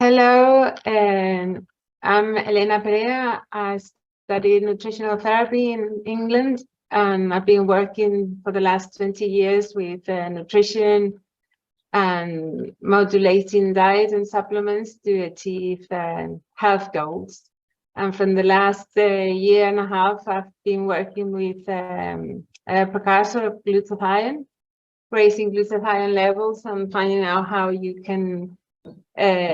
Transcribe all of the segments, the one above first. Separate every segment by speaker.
Speaker 1: Hello, and I'm Elena Perea. I studied nutritional therapy in England, and I've been working for the last 20 years with nutrition and modulating diet and supplements to achieve health goals. And from the last year and a half, I've been working with a precursor of glutathione, raising glutathione levels and finding out how you can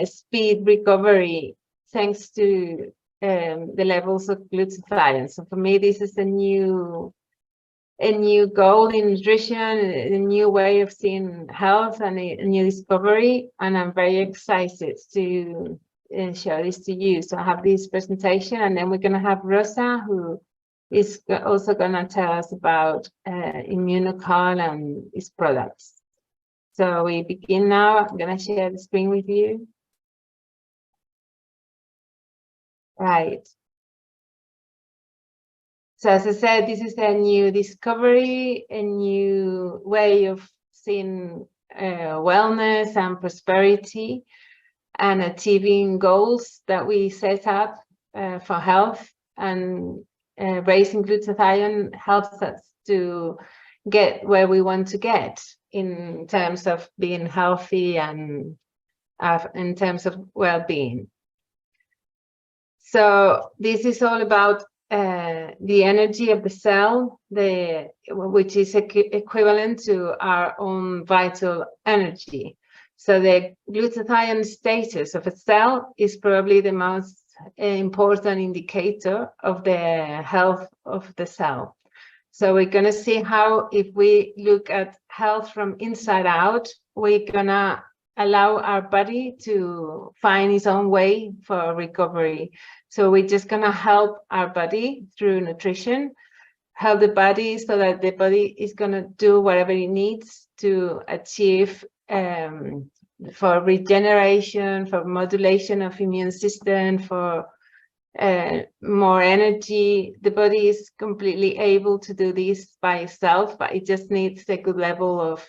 Speaker 1: speed recovery thanks to the levels of glutathione. So for me, this is a new goal in nutrition, a new way of seeing health, and a new discovery. And I'm very excited to show this to you. So I have this presentation, and then we're going to have Rosa, who is also going to tell us about Immunocal and its products. So we begin now. I'm going to share the screen with you. Right. So as I said, this is a new discovery, a new way of seeing wellness and prosperity and achieving goals that we set up for health. And raising glutathione helps us to get where we want to get in terms of being healthy and in terms of well-being. So this is all about the energy of the cell, which is equivalent to our own vital energy. So the glutathione status of a cell is probably the most important indicator of the health of the cell. So we're going to see how, if we look at health from inside out, we're going to allow our body to find its own way for recovery. So we're just going to help our body through nutrition, help the body so that the body is going to do whatever it needs to achieve for regeneration, for modulation of immune system, for more energy. The body is completely able to do this by itself, but it just needs a good level of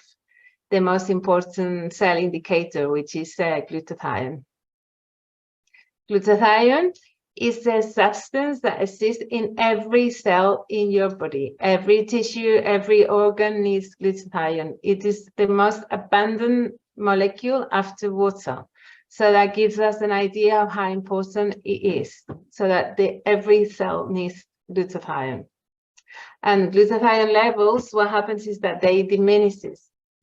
Speaker 1: the most important cell indicator, which is glutathione. Glutathione is a substance that exists in every cell in your body. Every tissue, every organ needs glutathione. It is the most abundant molecule after water. So that gives us an idea of how important it is, so that every cell needs glutathione. And glutathione levels, what happens is that they diminish.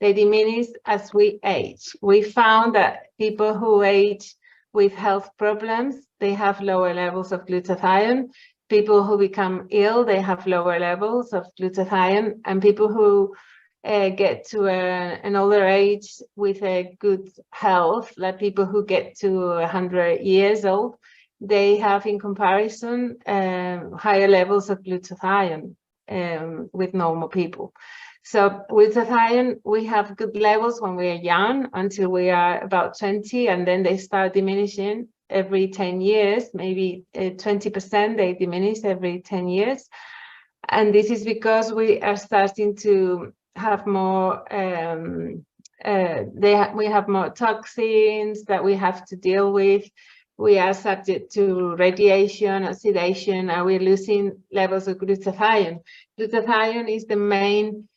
Speaker 1: They diminish as we age. We found that people who age with health problems, they have lower levels of glutathione. People who become ill, they have lower levels of glutathione. And people who get to an older age with a good health, like people who get to 100 years old, they have in comparison higher levels of glutathione with normal people. So with glutathione, we have good levels when we are young until we are about 20, and then they start diminishing every 10 years, maybe 20% they diminish every 10 years. And this is because we are starting to have more, we have more toxins that we have to deal with. We are subject to radiation, oxidation, and we're losing levels of glutathione. Glutathione is the main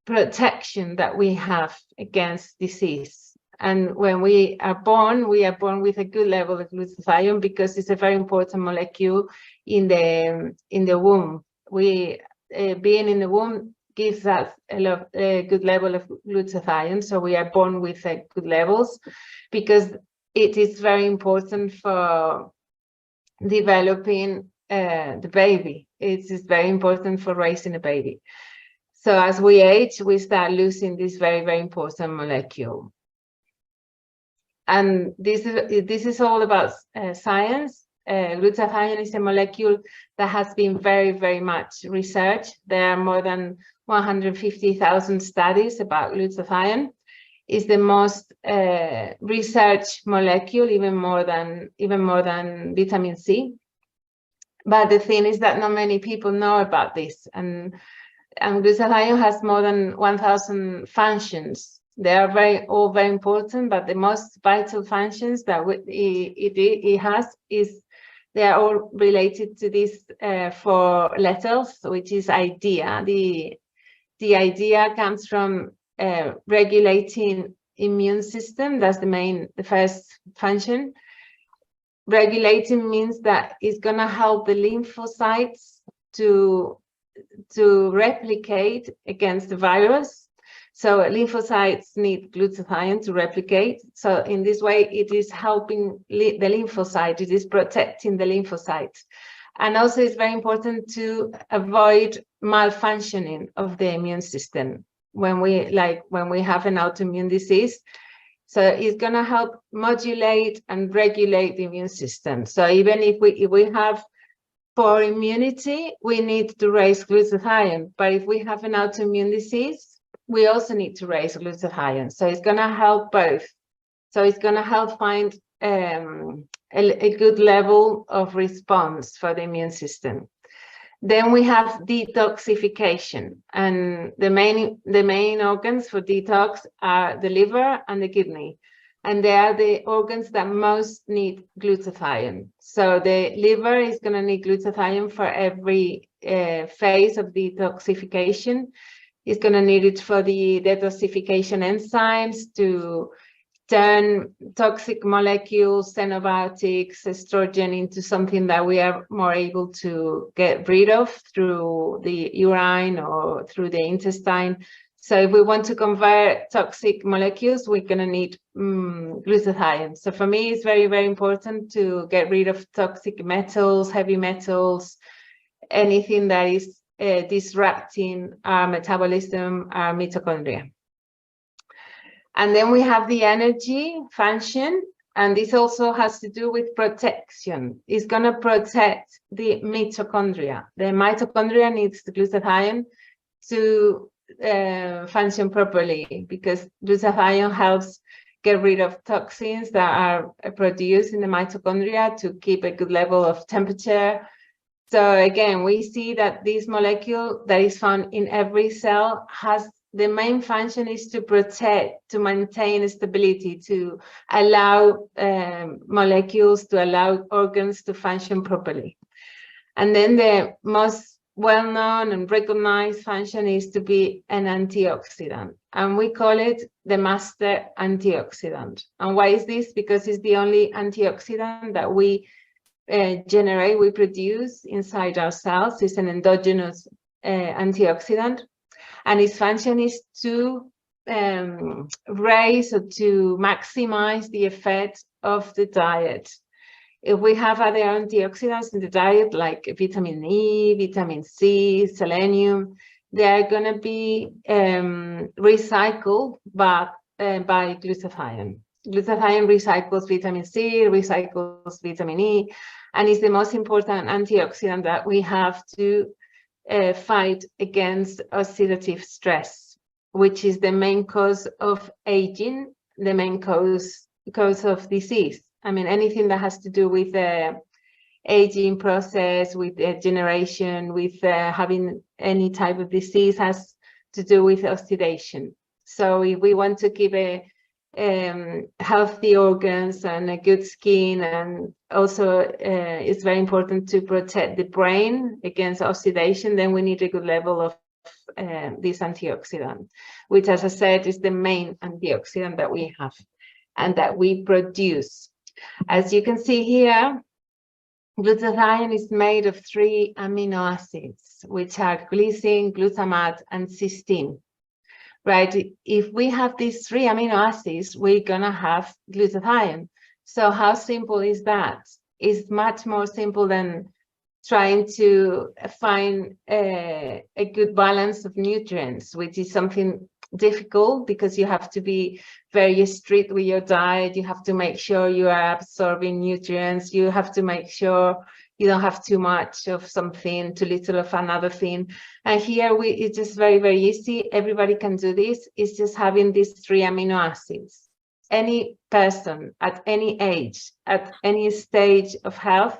Speaker 1: protection that we have against disease. And when we are born with a good level of glutathione because it's a very important molecule in the womb. Being in the womb gives us a good level of glutathione, so we are born with good levels because it is very important for developing the baby. It is very important for raising a baby. So as we age, we start losing this very, very important molecule. And this is all about science. Glutathione is a molecule that has been very, very much researched. There are more than 150,000 studies about glutathione. It's the most researched molecule, even more than vitamin C. But the thing is that not many people know about this, and glutathione has more than 1,000 functions They are all very important, but the most vital functions that it has is they are all related to these 4 letters, which is idea. The idea comes from regulating immune system. That's the first function. Regulating means that it's going to help the lymphocytes to replicate against the virus. So lymphocytes need glutathione to replicate. So in this way, it is helping the lymphocyte. It is protecting the lymphocyte. And also it's very important to avoid malfunctioning of the immune system when we have an autoimmune disease. So it's going to help modulate and regulate the immune system. So even if we have poor immunity, we need to raise glutathione. But if we have an autoimmune disease, we also need to raise glutathione. So it's going to help both. So it's going to help find a good level of response for the immune system. Then we have detoxification, and the main organs for detox are the liver and the kidney, and they are the organs that most need glutathione. So the liver is going to need glutathione for every phase of detoxification. It's going to need it for the detoxification enzymes to turn toxic molecules, xenobiotics, estrogen into something that we are more able to get rid of through the urine or through the intestine. So if we want to convert toxic molecules, we're going to need glutathione. So for me, it's very, very important to get rid of toxic metals, heavy metals, anything that is disrupting our metabolism, our mitochondria. And then we have the energy function, and this also has to do with protection. It's going to protect the mitochondria. The mitochondria needs the glutathione to function properly, because glutathione helps get rid of toxins that are produced in the mitochondria to keep a good level of temperature. So again, we see that this molecule that is found in every cell has the main function is to protect, to maintain stability, to allow molecules, to allow organs to function properly. And then the most well-known and recognized function is to be an antioxidant. And we call it the master antioxidant. And why is this? Because it's the only antioxidant that we generate, we produce inside our cells. It's an endogenous antioxidant. And its function is to raise or to maximize the effect of the diet. If we have other antioxidants in the diet, like vitamin E, vitamin C, selenium, they are going to be recycled by glutathione. Glutathione recycles vitamin C, recycles vitamin E, and is the most important antioxidant that we have to fight against oxidative stress, which is the main cause of aging, the main cause of disease. I mean, anything that has to do with the aging process, with degeneration, with having any type of disease has to do with oxidation. So if we want to keep a healthy organs and a good skin, and also it's very important to protect the brain against oxidation, then we need a good level of this antioxidant, which, as I said, is the main antioxidant that we have and that we produce. As you can see here, glutathione is made of 3 amino acids, which are glycine, glutamate, and cysteine. Right? If we have these 3 amino acids, we're going to have glutathione. So how simple is that? It's much more simple than trying to find a good balance of nutrients, which is something difficult because you have to be very strict with your diet. You have to make sure you are absorbing nutrients. You have to make sure you don't have too much of something, too little of another thing. And here it's just very, very easy. Everybody can do this. It's just having these 3 amino acids. Any person at any age, at any stage of health,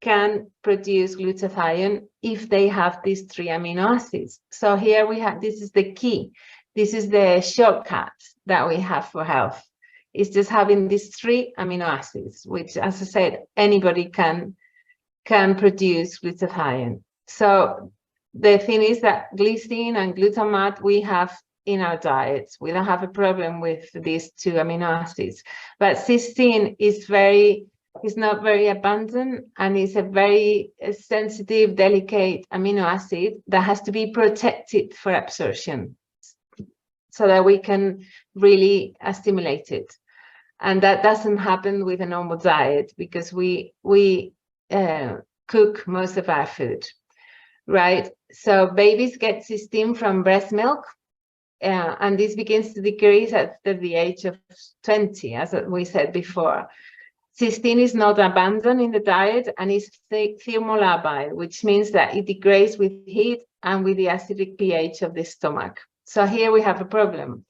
Speaker 1: can produce glutathione if they have these 3 amino acids. So here we have, this is the key. This is the shortcut that we have for health. It's just having these 3 amino acids, which, as I said, anybody can produce glutathione. So the thing is that glycine and glutamate we have in our diets. We don't have a problem with these 2 amino acids, but cysteine is not very abundant, and it's a very sensitive, delicate amino acid that has to be protected for absorption so that we can really assimilate it. And that doesn't happen with a normal diet, because we cook most of our food, right? So babies get cysteine from breast milk, and this begins to decrease after the age of 20, as we said before. Cysteine is not abundant in the diet, and is thermolabile, which means that it degrades with heat and with the acidic pH of the stomach. So here we have a problem.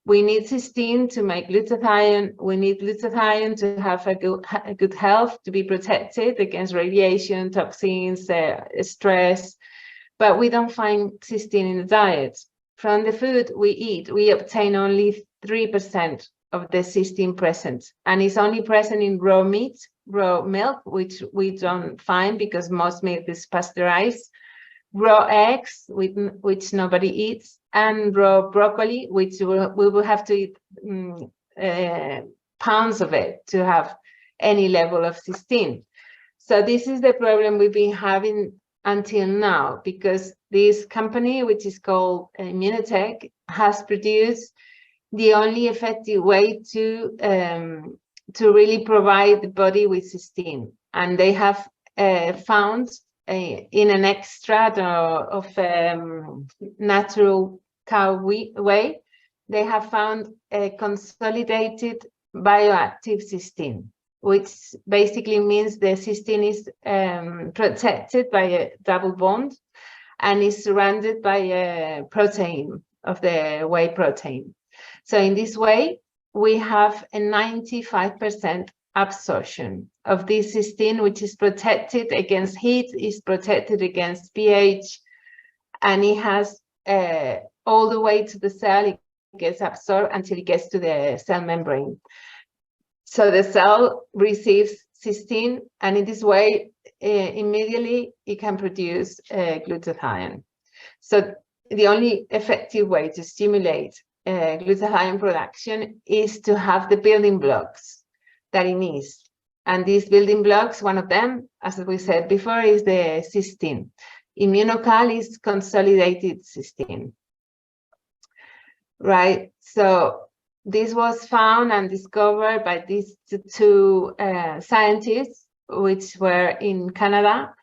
Speaker 1: We need cysteine to make glutathione. We need glutathione to have a good health, to be protected against radiation, toxins, stress. But we don't find cysteine in the diet. From the food we eat, we obtain only 3% of the cysteine present, and it's only present in raw meat, raw milk, which we don't find because most milk is pasteurized, raw eggs, which nobody eats, and raw broccoli, which we will have to eat pounds of it to have any level of cysteine. So this is the problem we've been having until now, because this company, which is called Immunocal, has produced the only effective way to really provide the body with cysteine. And they have found in an extract of natural cow whey, they have found a consolidated bioactive cysteine, which basically means the cysteine is protected by a double bond and is surrounded by a protein of the whey protein. So in this way, we have a 95% absorption of this cysteine, which is protected against heat, is protected against pH, and it has all the way to the cell. It gets absorbed until it gets to the cell membrane. So the cell receives cysteine, and in this way, immediately it can produce glutathione. So the only effective way to stimulate glutathione production is to have the building blocks that it needs. And these building blocks, one of them, as we said before, is the cysteine. Immunocal is consolidated cysteine, right? So this was found and discovered by these 2 scientists, which were in Canada,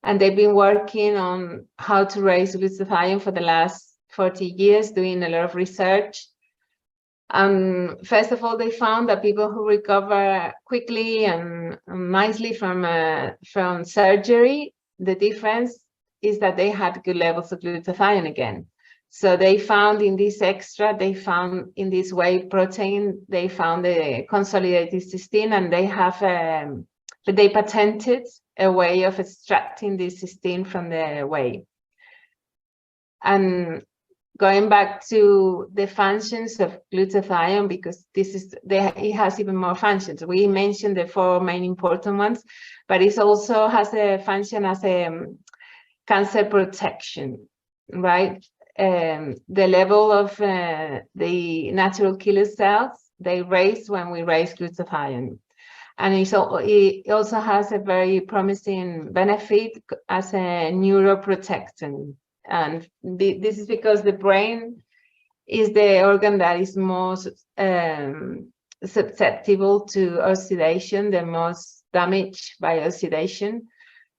Speaker 1: and they've been working on how to raise glutathione for the last 40 years, doing a lot of research. First of all, they found that people who recover quickly and nicely from surgery, the difference is that they had good levels of glutathione again. So they found in this extra, they found in this whey protein, they found the consolidated cysteine, and they have, they patented a way of extracting this cysteine from the whey. And going back to the functions of glutathione, because this is it has even more functions. We mentioned the 4 main important ones, but it also has a function as a cancer protection, right? The level of the natural killer cells, they raise when we raise glutathione. And it also has a very promising benefit as a neuroprotectant. And this is because the brain is the organ that is most susceptible to oxidation, the most damaged by oxidation,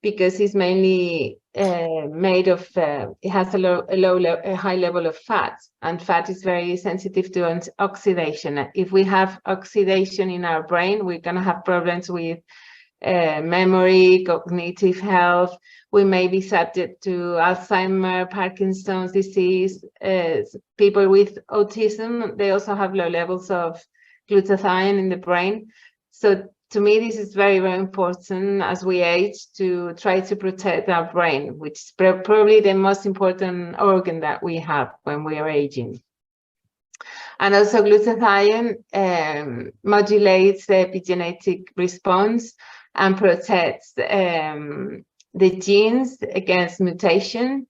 Speaker 1: because it's mainly made of, it has a high level of fat, and fat is very sensitive to oxidation. If we have oxidation in our brain, we're going to have problems with memory, cognitive health. We may be subject to Alzheimer's, Parkinson's disease. People with autism, they also have low levels of glutathione in the brain. So to me, this is very, very important as we age to try to protect our brain, which is probably the most important organ that we have when we are aging. And also glutathione modulates the epigenetic response and protects the genes against mutation.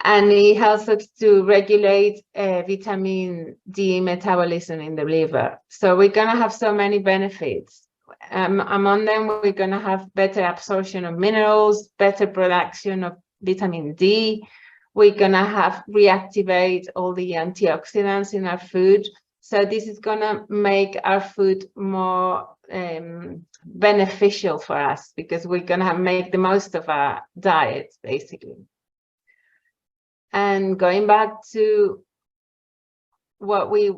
Speaker 1: And it helps us to regulate vitamin D metabolism in the liver. So we're going to have so many benefits. Among them, we're going to have better absorption of minerals, better production of vitamin D. We're going to have reactivate all the antioxidants in our food. So this is going to make our food more beneficial for us, because we're going to make the most of our diet, basically. And going back to what we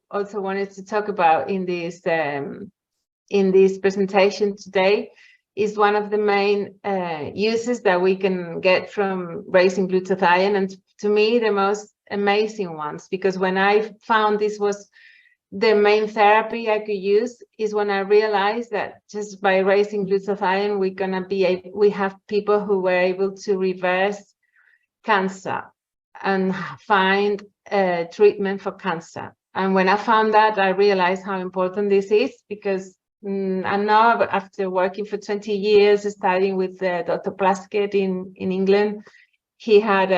Speaker 1: also wanted to talk about in this presentation today is one of the main uses that we can get from raising glutathione, and to me the most amazing ones, because when I found this was the main therapy I could use, is when I realized that just by raising glutathione we have people who were able to reverse cancer and find treatment for cancer. And when I found that, I realized how important this is, because I know after working for 20 years studying with Dr. Plaskett in England, he had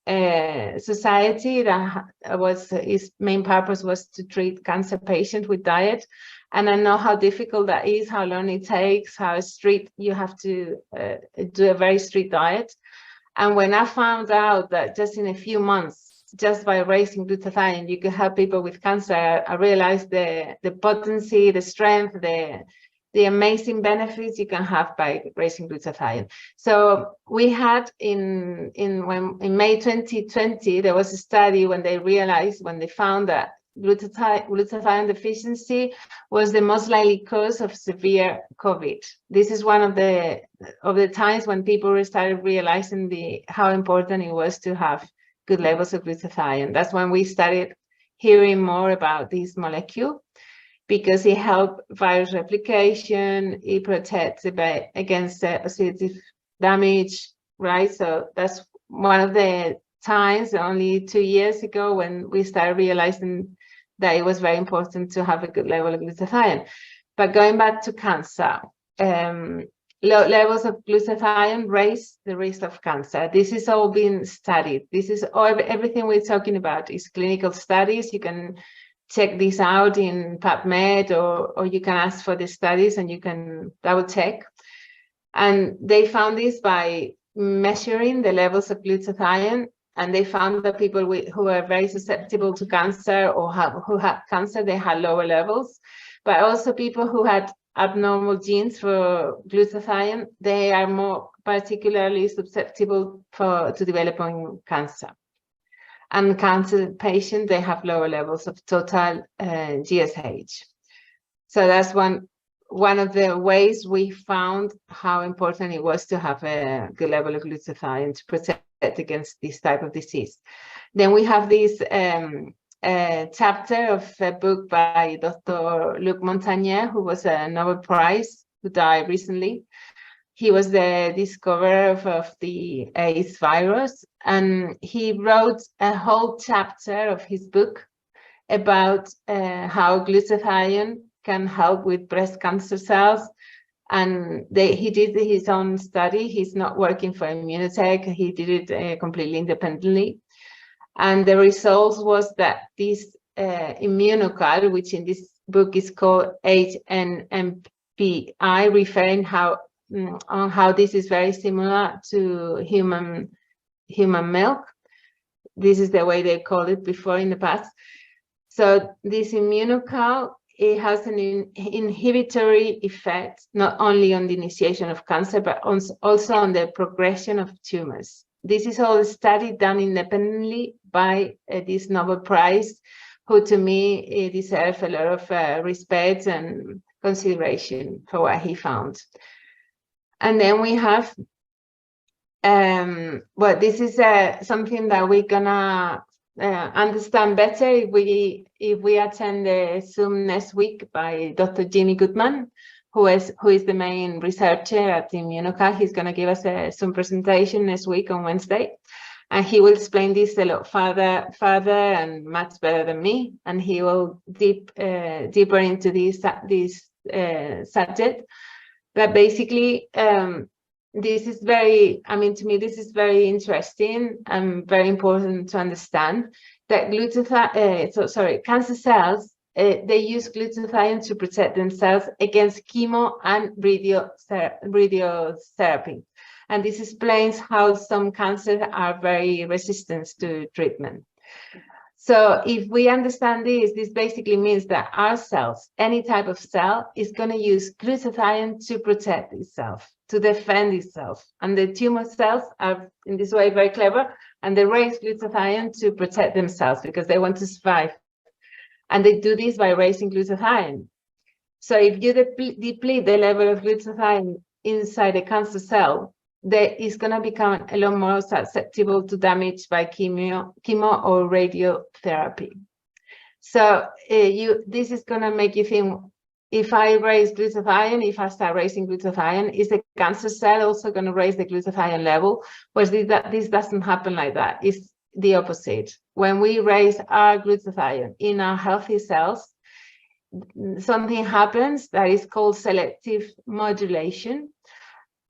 Speaker 1: a society that was, his main purpose was to treat cancer patients with diet. And I know how difficult that is, how long it takes, how strict you have to do a very strict diet. And when I found out that just in a few months, just by raising glutathione, you could help people with cancer, I realized the potency, the strength, the amazing benefits you can have by raising glutathione. So we had in May 2020, there was a study when they found that glutathione deficiency was the most likely cause of severe COVID. This is one of the times when people started realizing how important it was to have good levels of glutathione. That's when we started hearing more about this molecule, because it helps virus replication, it protects against oxidative damage, right? So that's one of the times, only 2 years ago, when we started realizing that it was very important to have a good level of glutathione. But going back to cancer, low levels of glutathione raise the risk of cancer. This is all being studied. This is everything we're talking about is clinical studies. You can check this out in PubMed, or you can ask for the studies and you can double check. And they found this by measuring the levels of glutathione, and they found that people who are very susceptible to cancer or who had cancer, they had lower levels. But also people who had abnormal genes for glutathione, they are more particularly susceptible to developing cancer. And cancer patients, they have lower levels of total GSH. So that's one of the ways we found how important it was to have a good level of glutathione to protect against this type of disease. Then we have this chapter of a book by Dr. Luc Montagnier, who was a Nobel Prize, who died recently. He was the discoverer of the AIDS virus, and he wrote a whole chapter of his book about how glutathione can help with breast cancer cells. And he did his own study. He's not working for Immunotech. He did it completely independently. And the results was that this Immunocal, which in this book is called HNMPI, referring on how this is very similar to human milk. This is the way they called it before in the past. So this Immunocal, it has an inhibitory effect, not only on the initiation of cancer, but also on the progression of tumors. This is all a study done independently by this Nobel Prize, who to me deserves a lot of respect and consideration for what he found. And then we have, well, this is something that we're gonna understand better if we attend the Zoom next week by Dr. Jimmy Goodman, who is the main researcher at Immunocal. He's going to give us a Zoom presentation next week on Wednesday. And he will explain this a lot further and much better than me. And he will deeper into this subject. But basically, this is very, I mean, to me, this is very interesting and very important to understand that cancer cells, they use glutathione to protect themselves against chemo and radiotherapy. And this explains how some cancers are very resistant to treatment. So if we understand this basically means that our cells, any type of cell, is going to use glutathione to protect itself, to defend itself. And the tumor cells are, in this way, very clever, and they raise glutathione to protect themselves because they want to survive. And they do this by raising glutathione. So if you deplete the level of glutathione inside a cancer cell, that is going to become a lot more susceptible to damage by chemo or radiotherapy. So this is going to make you think, if I raise glutathione, if I start raising glutathione, is the cancer cell also going to raise the glutathione level? Well, this doesn't happen like that. It's the opposite. When we raise our glutathione in our healthy cells, something happens that is called selective modulation,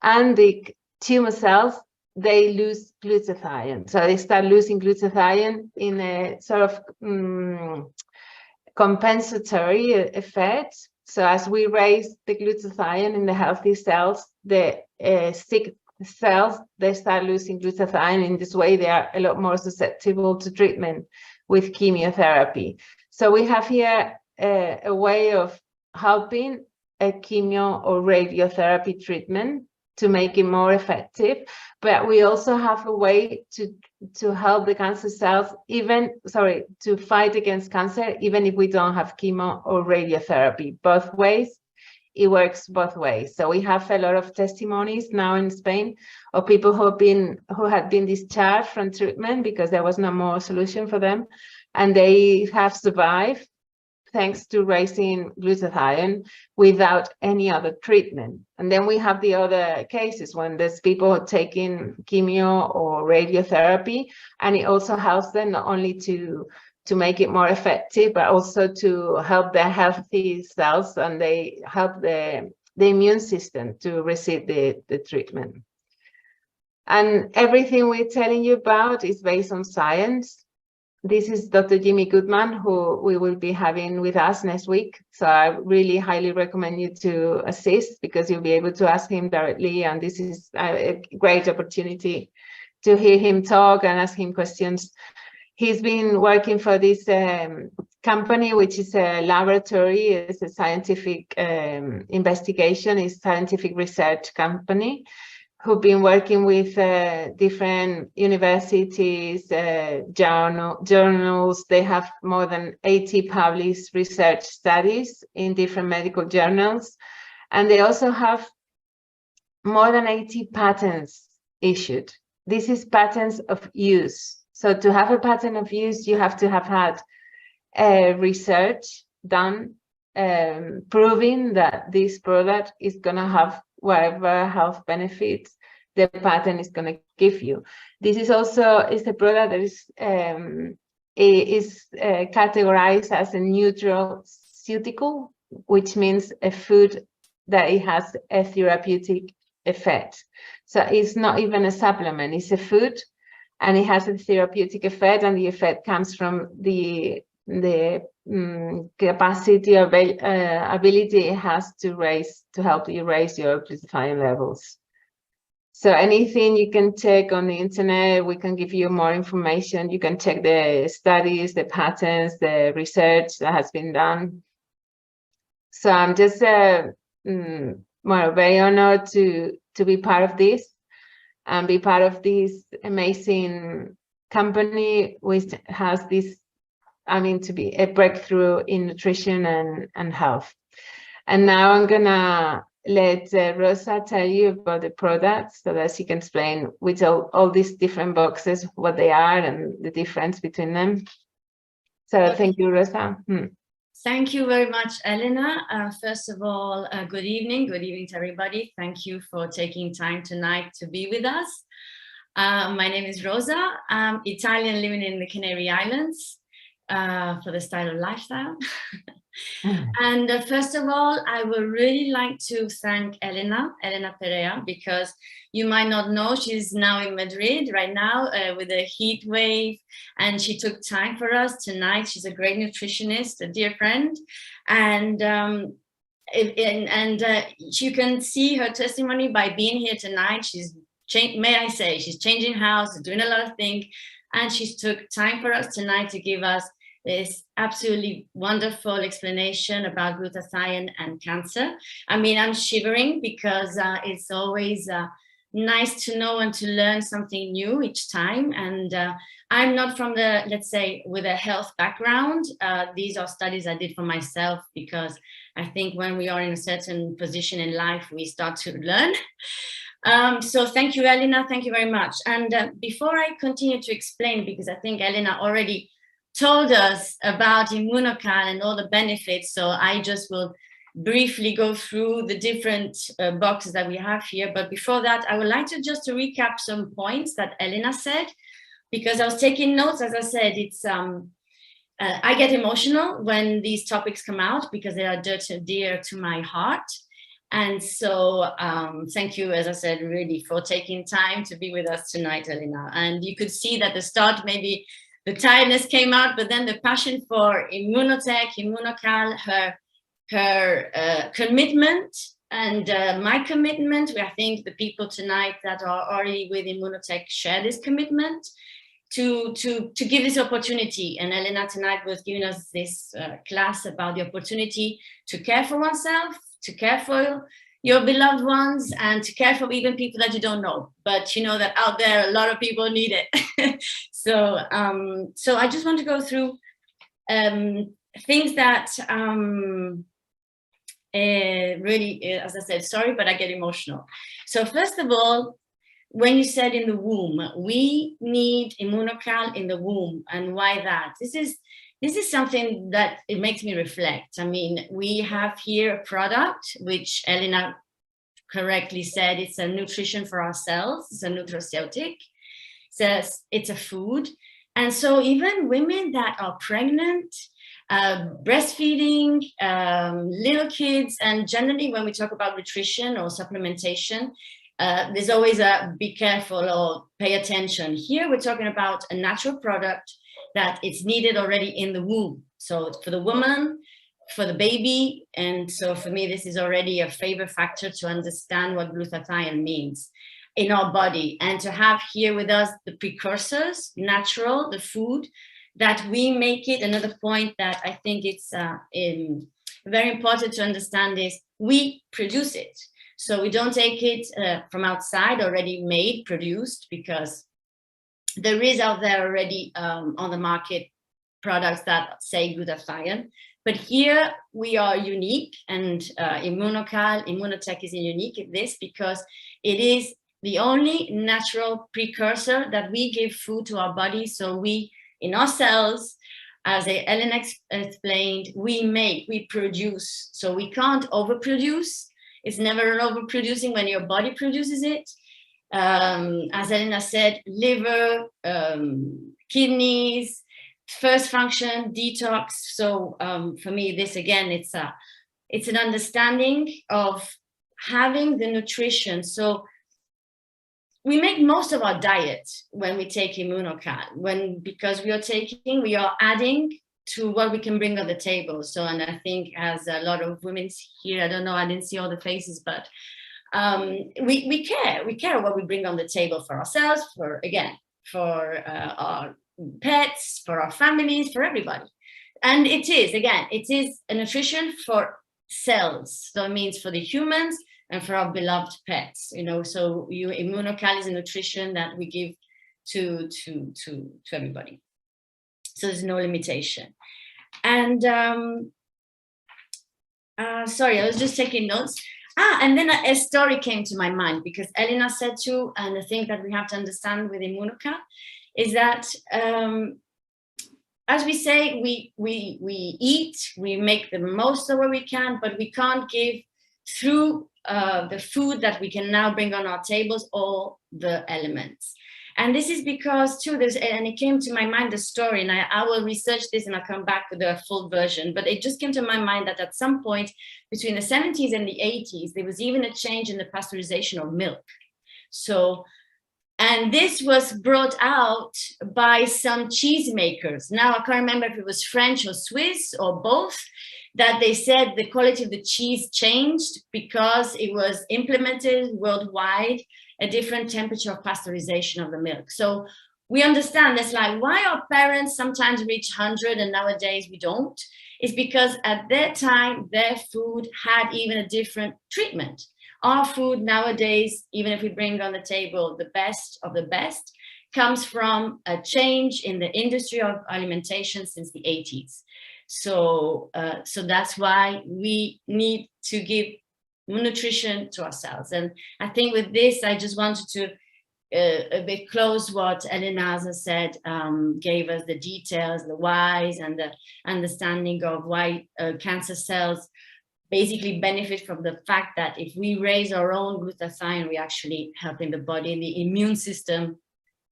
Speaker 1: and the tumor cells, they lose glutathione. So they start losing glutathione in a sort of compensatory effect. So as we raise the glutathione in the healthy cells, the sick cells, they start losing glutathione. In this way, they are a lot more susceptible to treatment with chemotherapy. So we have here a way of helping a chemo or radiotherapy treatment to make it more effective, but we also have a way to help the cancer cells, to fight against cancer, even if we don't have chemo or radiotherapy. Both ways, it works both ways. So we have a lot of testimonies now in Spain of people who had been discharged from treatment because there was no more solution for them, and they have survived thanks to raising glutathione without any other treatment. And then we have the other cases when there's people taking chemo or radiotherapy, and it also helps them not only to make it more effective, but also to help their healthy cells, and they help the immune system to receive the treatment. And everything we're telling you about is based on science. This is Dr. Jimmy Goodman, who we will be having with us next week. So I really highly recommend you to assist, because you'll be able to ask him directly. And this is a great opportunity to hear him talk and ask him questions. He's been working for this company, which is a laboratory. It's a scientific investigation, it's a scientific research company, who've been working with different universities, journals. They have more than 80 published research studies in different medical journals. And they also have more than 80 patents issued. This is patents of use. So to have a patent of use, you have to have had research done proving that this product is going to have whatever health benefits the patent is going to give you. This is also a product that is categorized as a nutraceutical, which means a food that it has a therapeutic effect. So it's not even a supplement, it's a food, and it has a therapeutic effect, and the effect comes from the capacity or ability it has to help you raise your glutathione levels. So anything you can check on the internet, we can give you more information. You can check the studies, the patents, the research that has been done. So I'm just very honored to be part of this and be part of this amazing company, which has this, to be a breakthrough in nutrition and health. And now I'm gonna let Rosa tell you about the products so that she can explain which all these different boxes, what they are and the difference between them. So thank you, Rosa.
Speaker 2: Thank you very much, Elena. First of all, good evening to everybody. Thank you for taking time tonight to be with us. My name is Rosa. I'm Italian living in the Canary Islands for the style of lifestyle. And first of all, I would really like to thank Elena Perea, because you might not know, she's now in Madrid right now with a heat wave, and she took time for us tonight. She's a great nutritionist, a dear friend, and you can see her testimony by being here tonight. She's changing house, doing a lot of things, and she took time for us tonight to give us this absolutely wonderful explanation about glutathione and cancer. I mean, I'm shivering because it's always nice to know and to learn something new each time. And I'm not from the, let's say, with a health background. These are studies I did for myself, because I think when we are in a certain position in life, we start to learn. So thank you, Elena. Thank you very much. And before I continue to explain, because I think Elena already told us about Immunocal and all the benefits, so I just will briefly go through the different boxes that we have here. But before that, I would like to just to recap some points that Elena said, because I was taking notes. As I said, it's I get emotional when these topics come out, because they are dear to my heart. And so thank you, as I said, really for taking time to be with us tonight, Elena. And you could see that the start, maybe the tiredness came out, but then the passion for Immunotech, Immunocal, her commitment, and my commitment. I think the people tonight that are already with Immunotech share this commitment to give this opportunity. And Elena tonight was giving us this class about the opportunity to care for oneself, to care for your beloved ones, and to care for even people that you don't know, but you know that out there a lot of people need it. So I just want to go through things that really, as I said, sorry, but I get emotional. So first of all, when you said in the womb, we need Immunocal in the womb, and why that? This is something that it makes me reflect. I mean, we have here a product which Elena correctly said, it's a nutrition for our cells, it's a nutraceutic, says it's a food. And so even women that are pregnant, breastfeeding, little kids, and generally when we talk about nutrition or supplementation, there's always a be careful or pay attention. Here we're talking about a natural product that it's needed already in the womb. So for the woman, for the baby. And so for me, this is already a favor factor to understand what glutathione means in our body, and to have here with us the precursors, natural, the food, that we make it. Another point that I think it's very important to understand is we produce it. So we don't take it from outside, already made, produced, because there is out there already on the market products that say glutathione. But here we are unique, and Immunotech is unique in this, because it is the only natural precursor that we give food to our body. So we, in our cells, as Elena explained, we produce. So we can't overproduce. It's never an overproducing when your body produces it. As Elena said, liver, kidneys, first function, detox. So for me, this again, it's an understanding of having the nutrition. So we make most of our diet when we take Immunocal, because we are adding to what we can bring on the table. So, and I think as a lot of women here, I don't know, I didn't see all the faces, but we care what we bring on the table for ourselves, for our pets, for our families, for everybody. And it is a nutrition for cells. So it means for the humans and for our beloved pets, you know. So Immunocal is a nutrition that we give to everybody. So there's no limitation. And sorry, I was just taking notes. And then a story came to my mind, because Elena said too, and the thing that we have to understand with Immunocal is that, as we say, we eat, we make the most of what we can, but we can't give through the food that we can now bring on our tables all the elements. And this is because too, and it came to my mind, the story, and I will research this and I'll come back with the full version, but it just came to my mind that at some point between the 70s and the 80s, there was even a change in the pasteurization of milk. So, and this was brought out by some cheesemakers. Now, I can't remember if it was French or Swiss or both, that they said the quality of the cheese changed because it was implemented worldwide a different temperature of pasteurization of the milk. So we understand that's like why our parents sometimes reach 100 and nowadays we don't. It's because at that time, their food had even a different treatment. Our food nowadays, even if we bring on the table the best of the best, comes from a change in the industry of alimentation since the 80s. So that's why we need to give nutrition to ourselves. And I think with this, I just wanted to a bit close what Elena said, gave us the details, the whys, and the understanding of why cancer cells basically benefit from the fact that if we raise our own glutathione, we're actually helping the body and the immune system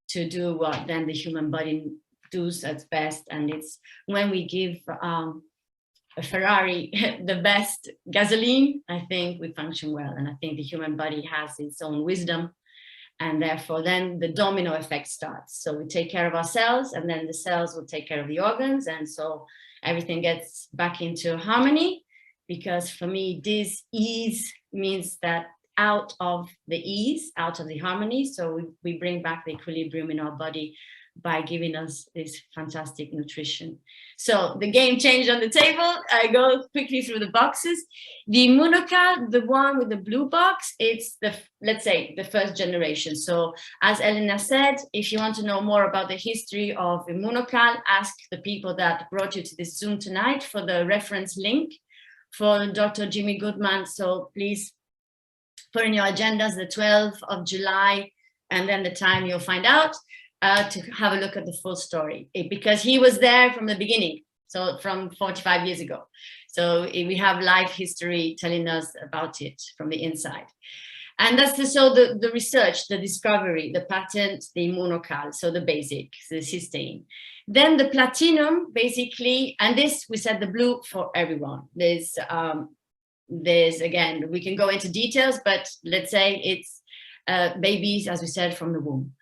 Speaker 2: to do what then the human body does at best. And it's when we give a Ferrari the best gasoline, I think we function well. And I think the human body has its own wisdom. And therefore, then the domino effect starts. So we take care of ourselves, and then the cells will take care of the organs. And so everything gets back into harmony. Because for me, this ease means that out of the ease, out of the harmony. So we bring back the equilibrium in our body by giving us this fantastic nutrition. So the game changed on the table. I go quickly through the boxes. The Immunocal, the one with the blue box, it's the, let's say, the first generation. So as Elena said, if you want to know more about the history of Immunocal, ask the people that brought you to this Zoom tonight for the reference link for Dr. Jimmy Goodman. So please put in your agendas the 12th of July, and then the time you'll find out to have a look at the full story, because he was there from the beginning. So from 45 years ago. So we have life history telling us about it from the inside. And that's the research, the discovery, the patent, the Immunocal, so the basic, the cysteine. Then the platinum, basically, and this, we said the blue for everyone. There's again, we can go into details, but let's say it's babies, as we said, from the womb.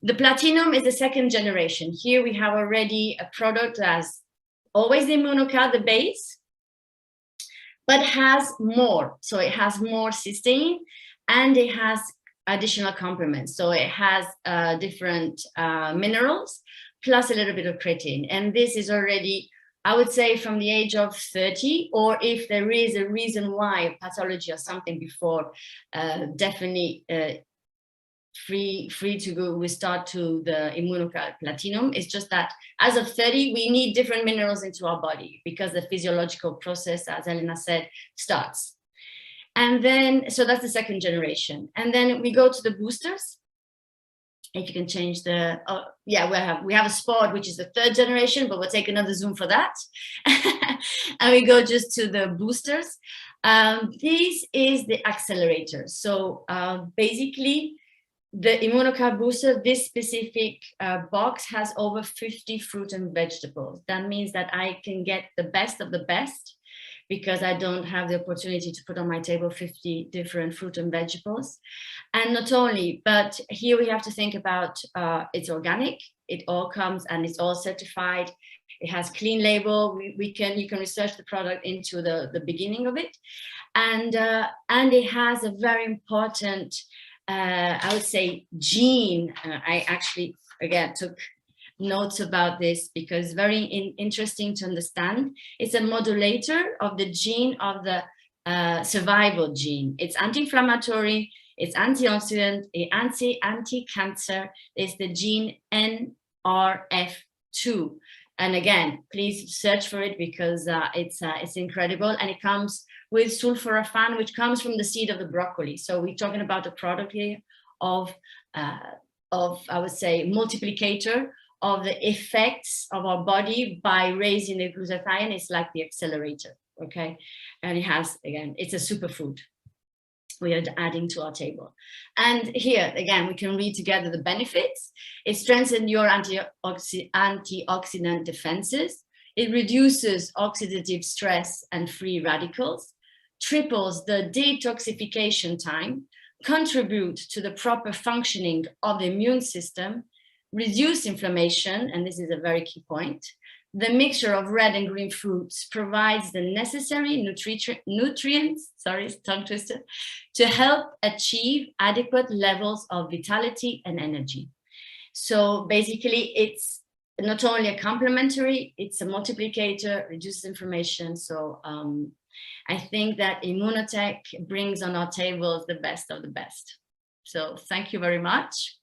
Speaker 2: The platinum is the second generation. Here we have already a product as always the Immunocal, the base, but has more. So it has more cysteine, and it has additional complements. So it has different minerals, plus a little bit of creatine. And this is already, I would say, from the age of 30, or if there is a reason why, a pathology or something before, definitely free to go. We start to the Immunocal platinum. It's just that as of 30, we need different minerals into our body because the physiological process, as Elena said, starts. And then, so that's the second generation. And then we go to the boosters. If you can change the, yeah, we have a sport, which is the third generation, but we'll take another Zoom for that. And we go just to the boosters. This is the accelerator. So basically, the Immunocal booster, this specific box has over 50 fruit and vegetables. That means that I can get the best of the best, because I don't have the opportunity to put on my table 50 different fruit and vegetables. And not only, but here we have to think about it's organic, it all comes and it's all certified. It has clean label. You can research the product into the beginning of it. And it has a very important, I would say, gene. I actually, again, took notes about this because it's very interesting to understand. It's a modulator of the gene of the survival gene. It's anti-inflammatory, it's antioxidant, it's anti-cancer. It's the gene NRF2. And again, please search for it because it's incredible. And it comes with sulforaphane, which comes from the seed of the broccoli. So we're talking about a product here of I would say, multiplicator of the effects of our body by raising the glutathione. It's like the accelerator, okay? And it has, again, it's a superfood. we are adding to our table. And here, again, we can read together the benefits. It strengthens your antioxidant defenses. It reduces oxidative stress and free radicals, triples the detoxification time, contribute to the proper functioning of the immune system, reduce inflammation, and this is a very key point. The mixture of red and green fruits provides the necessary nutrients, sorry, tongue twister, to help achieve adequate levels of vitality and energy. So basically, it's not only a complementary, it's a multiplicator, reduces inflammation. So I think that Immunotech brings on our tables the best of the best. So thank you very much.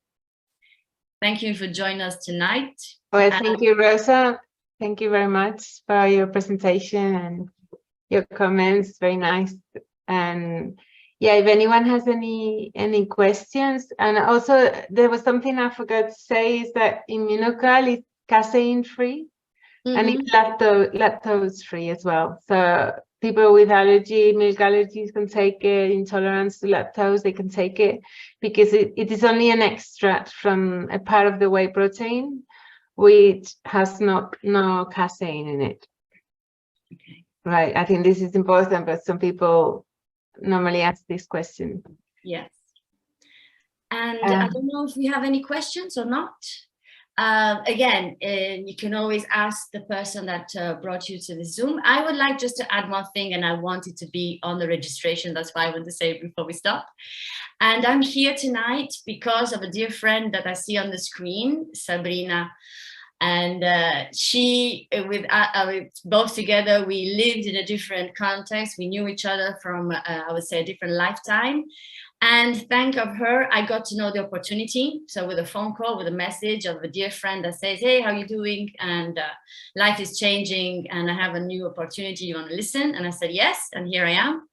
Speaker 2: Thank you for joining us tonight.
Speaker 1: Well, thank you, Rosa. Thank you very much for your presentation and your comments. Very nice. And yeah, if anyone has any questions, and also there was something I forgot to say, is that Immunocal is casein free, and it's lactose free as well. So people with milk allergies can take it, intolerance to lactose, they can take it, because it is only an extract from a part of the whey protein, which has no casein in it.
Speaker 2: Okay.
Speaker 1: Right, I think this is important, but some people normally ask this question.
Speaker 2: Yes. And I don't know if we have any questions or not. Again, you can always ask the person that brought you to the Zoom. I would like just to add one thing, and I want it to be on the registration. That's why I want to say it before we stop. And I'm here tonight because of a dear friend that I see on the screen, Sabrina. And she, with both together, we lived in a different context. We knew each other from, I would say, a different lifetime. And thanks of her, I got to know the opportunity. So with a phone call, with a message of a dear friend that says, hey, how are you doing? And life is changing and I have a new opportunity. You want to listen? And I said, yes. And here I am.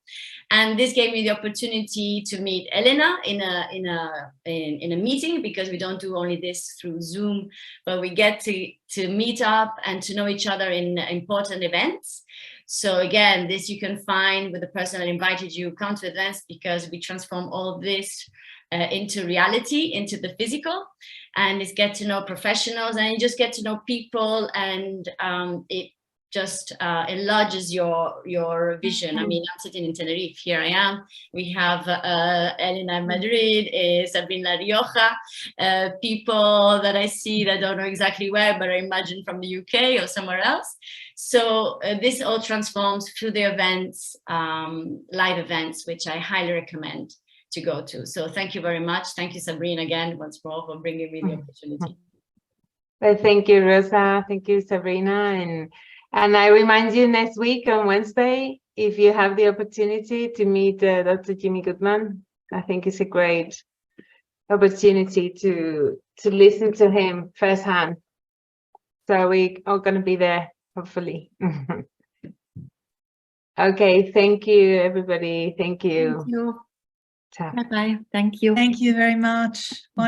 Speaker 2: And this gave me the opportunity to meet Elena in a meeting, because we don't do only this through Zoom, but we get to meet up and to know each other in important events. So again, this you can find with the person that invited you, come to events, because we transform all this into reality, into the physical, and it's get to know professionals, and you just get to know people, and it just enlarges your vision. I mean, I'm sitting in Tenerife, here I am. We have Elena in Madrid, Sabrina Rioja, people that I see that don't know exactly where, but I imagine from the UK or somewhere else. So this all transforms through the events, live events, which I highly recommend to go to. So thank you very much. Thank you, Sabrina, again, once more, for bringing me the opportunity.
Speaker 1: Well, thank you, Rosa. Thank you, Sabrina. And I remind you, next week on Wednesday, if you have the opportunity to meet Dr. Jimmy Goodman, I think it's a great opportunity to listen to him firsthand. So we are going to be there, hopefully. Okay, thank you, everybody. Thank you.
Speaker 3: Thank you.
Speaker 1: Ciao.
Speaker 3: Bye-bye. Thank you.
Speaker 4: Thank you very much. Bye.